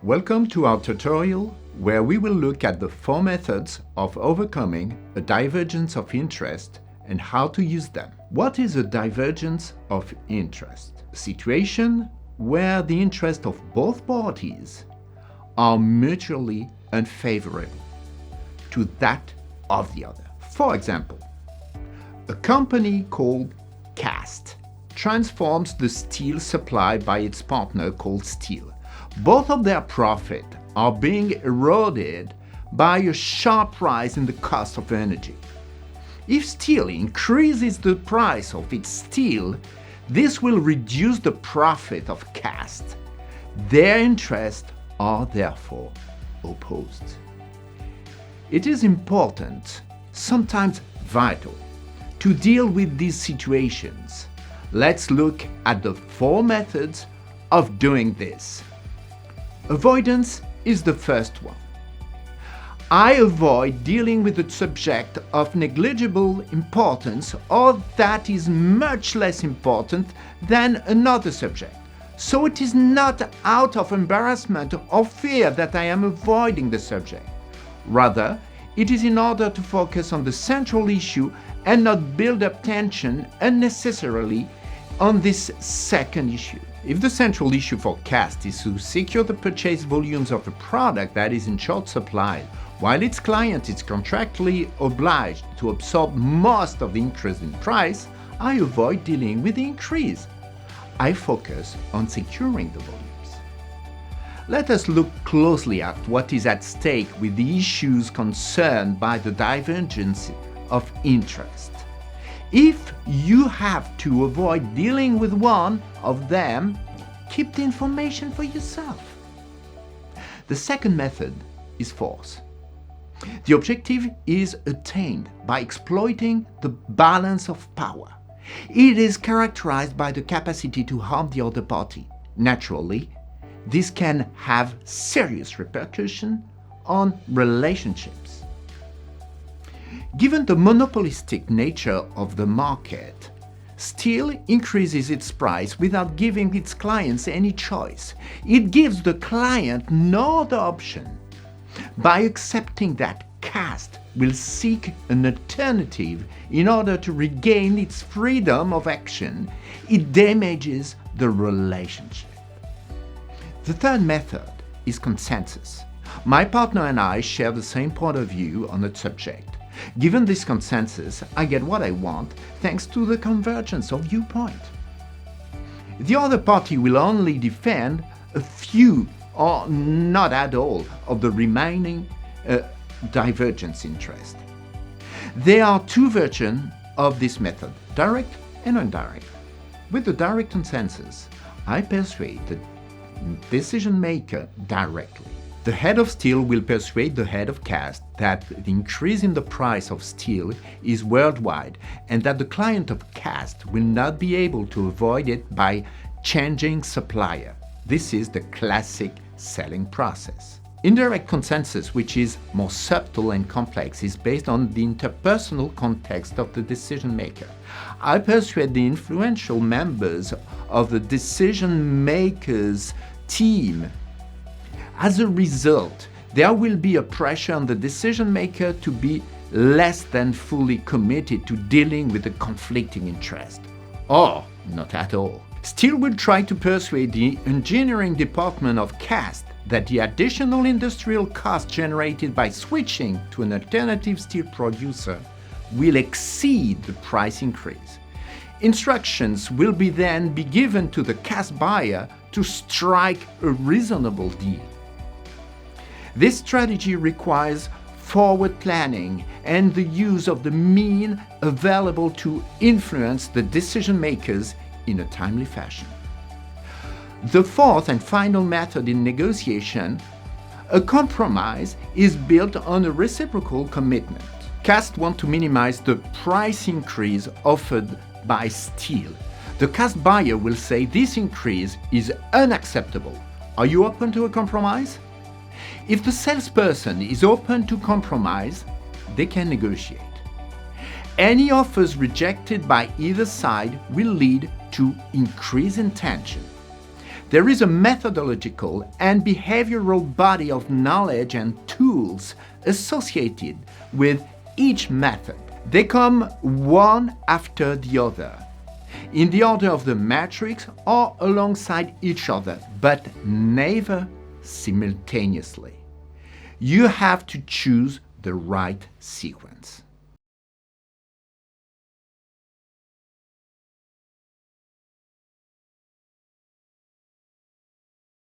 Welcome to our tutorial where we will look at the 4 methods of overcoming a divergence of interest and how to use them. What is a divergence of interest? A situation where the interests of both parties are mutually unfavorable to that of the other. For example, a company called Cast transforms the steel supplied by its partner called Steel. Both of their profit are being eroded by a sharp rise in the cost of energy. If Steel increases the price of its steel, this will reduce the profit of Cast. Their interests are therefore opposed. It is important, sometimes vital, to deal with these situations. Let's look at the 4 methods of doing this. Avoidance is the first one. I avoid dealing with a subject of negligible importance or that is much less important than another subject. So it is not out of embarrassment or fear that I am avoiding the subject. Rather, it is in order to focus on the central issue and not build up tension unnecessarily on this second issue. If the central issue for Cast is to secure the purchase volumes of a product that is in short supply, while its client is contractually obliged to absorb most of the increase in price, I avoid dealing with the increase. I focus on securing the volumes. Let us look closely at what is at stake with the issues concerned by the divergence of interest. If you have to avoid dealing with one of them, keep the information for yourself. The second method is force. The objective is attained by exploiting the balance of power. It is characterized by the capacity to harm the other party. Naturally, this can have serious repercussions on relationships. Given the monopolistic nature of the market, Steel increases its price without giving its clients any choice. It gives the client no other option. By accepting that Cast will seek an alternative in order to regain its freedom of action, it damages the relationship. The third method is consensus. My partner and I share the same point of view on the subject. Given this consensus, I get what I want thanks to the convergence of viewpoint. The other party will only defend a few or not at all of the remaining divergence interest. There are 2 versions of this method, direct and indirect. With the direct consensus, I persuade the decision maker directly. The head of Steel will persuade the head of Cast that the increase in the price of steel is worldwide and that the client of Cast will not be able to avoid it by changing supplier. This is the classic selling process. Indirect consensus, which is more subtle and complex, is based on the interpersonal context of the decision maker. I persuade the influential members of the decision maker's team. As a result, there will be a pressure on the decision maker to be less than fully committed to dealing with the conflicting interest, or not at all. Steel will try to persuade the engineering department of Cast that the additional industrial cost generated by switching to an alternative steel producer will exceed the price increase. Instructions will then be given to the Cast buyer to strike a reasonable deal. This strategy requires forward planning and the use of the means available to influence the decision makers in a timely fashion. The fourth and final method in negotiation, a compromise, is built on a reciprocal commitment. Cast want to minimize the price increase offered by Steel. The Cast buyer will say this increase is unacceptable. Are you open to a compromise? If the salesperson is open to compromise, they can negotiate. Any offers rejected by either side will lead to increase in tension. There is a methodological and behavioral body of knowledge and tools associated with each method. They come one after the other, in the order of the matrix or alongside each other, but never simultaneously. You have to choose the right sequence.